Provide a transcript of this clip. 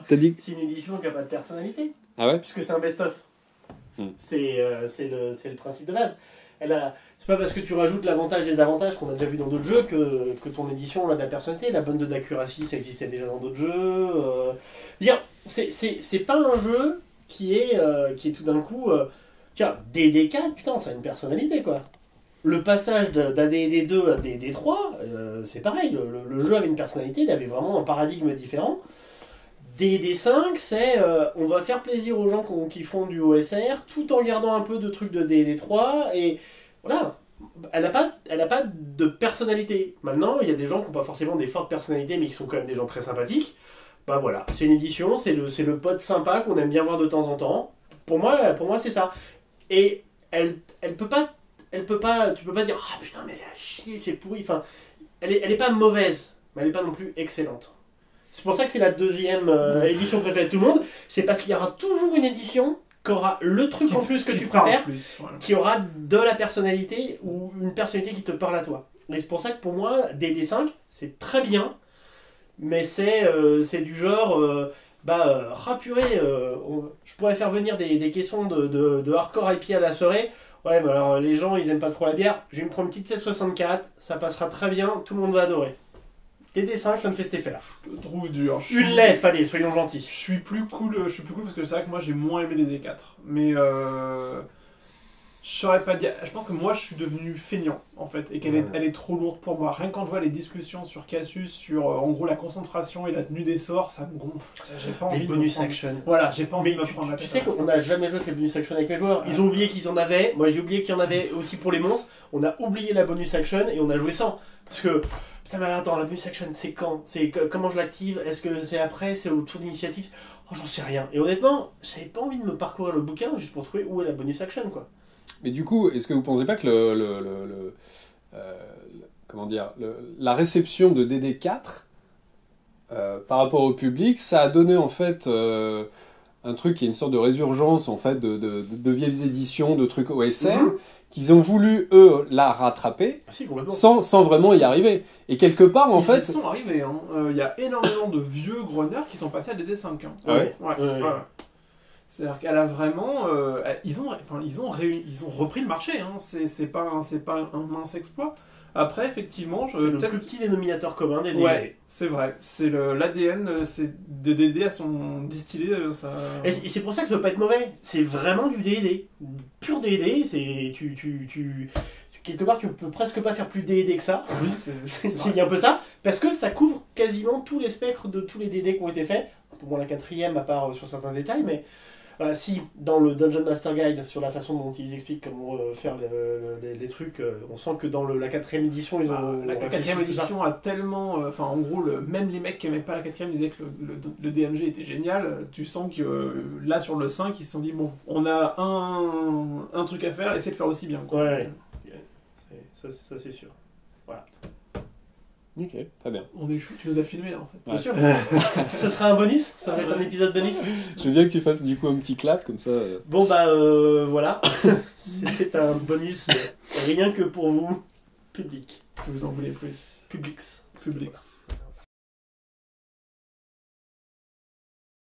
T'as dit... C'est une édition qui n'a pas de personnalité. Ah ouais? Puisque c'est un best-of. C'est le principe de base. C'est pas parce que tu rajoutes l'avantage des avantages qu'on a déjà vu dans d'autres jeux que ton édition a de la personnalité. La bonne d'accuracy, ça existait déjà dans d'autres jeux. C'est pas un jeu qui est tout d'un coup... tiens, DD4, putain, ça a une personnalité, quoi. Le passage d'AD2 à DD3, c'est pareil. Le jeu avait une personnalité, il avait vraiment un paradigme différent. DD5, c'est on va faire plaisir aux gens qui font du OSR tout en gardant un peu de trucs de DD3 et voilà, elle n'a pas de personnalité. Maintenant, il y a des gens qui n'ont pas forcément des fortes personnalités mais qui sont quand même des gens très sympathiques. Bah voilà, c'est une édition, c'est le pote sympa qu'on aime bien voir de temps en temps. Pour moi c'est ça. Et elle peut pas, tu peux pas dire ah putain mais elle est à chier, c'est pourri. Enfin, elle est pas mauvaise, mais elle est pas non plus excellente. C'est pour ça que c'est la deuxième édition préférée de tout le monde. C'est parce qu'il y aura toujours une édition qui aura le truc en plus que tu préfères, voilà. Qui aura de la personnalité ou une personnalité qui te parle à toi. Et c'est pour ça que pour moi, DD5, c'est très bien, mais c'est du genre... purée, je pourrais faire venir des questions de hardcore IP à la soirée. Ouais, mais alors les gens, ils aiment pas trop la bière. Je vais me prendre une petite 1664, ça passera très bien, tout le monde va adorer. DD5, ça me fait cet effet-là. Je te trouve dur. Une lèvre, allez, soyons gentils. Je suis plus cool parce que c'est vrai que moi j'ai moins aimé DD4. Mais je saurais pas dire. Je pense que moi je suis devenu feignant en fait et qu'elle elle est trop lourde pour moi. Rien que quand je vois les discussions sur Casus, sur en gros la concentration et la tenue des sorts, ça me gonfle. J'ai pas envie les bonus action. Voilà, j'ai pas envie de me prendre la tête. Tu sais qu'on n'a jamais joué avec les bonus action avec les joueurs. Ils ont oublié qu'ils en avaient. Moi j'ai oublié qu'il y en avait aussi pour les monstres. On a oublié la bonus action et on a joué sans. Parce que putain mais attends, la bonus action c'est quand? C'est comment je l'active? Est-ce que c'est après? C'est au tour d'initiative? Oh j'en sais rien. Et honnêtement, j'avais pas envie de me parcourir le bouquin juste pour trouver où est la bonus action quoi. Mais du coup, est-ce que vous pensez pas que la réception de DD4 par rapport au public, ça a donné en fait un truc qui est une sorte de résurgence en fait de vieilles éditions, de trucs OSR, qu'ils ont voulu eux la rattraper sans vraiment y arriver. Et quelque part en fait, ils y sont arrivés. Il y a énormément de vieux grognards qui sont passés à DD5. Hein. Ah ouais. Ouais. C'est-à-dire qu'elle a vraiment, ils ont repris le marché. Hein. C'est pas un mince exploit. Après, effectivement, c'est le plus petit dénominateur commun des DD. Ouais, c'est vrai. C'est l'ADN, c'est de DD à son distillé. Ça... Et c'est pour ça que ça peut pas être mauvais. C'est vraiment du DD. Pur DD, c'est quelque part, tu peux presque pas faire plus DD que ça. Oui, il y a un peu ça. Parce que ça couvre quasiment tous les spectres de tous les DD qui ont été faits. Pour moi, la quatrième, à part sur certains détails, mais... si, dans le Dungeon Master Guide, sur la façon dont ils expliquent comment faire les trucs, on sent que dans la 4ème édition, ils ont... La 4ème édition a tellement... en gros, même les mecs qui n'aimaient pas la 4ème disaient que le DMG était génial. Tu sens que là, sur le 5, ils se sont dit, bon, on a un truc à faire, essayez de faire aussi bien. Quoi. Ouais, ça c'est sûr. Voilà. Ok, très bien. On est chou, tu nous as filmé là en fait. Bien sûr. Ce sera un bonus, ça va être un épisode bonus. Je veux bien que tu fasses du coup un petit clap comme ça. Bon voilà, c'est un bonus rien que pour vous, public. Si vous en voulez plus. Publix. Publix.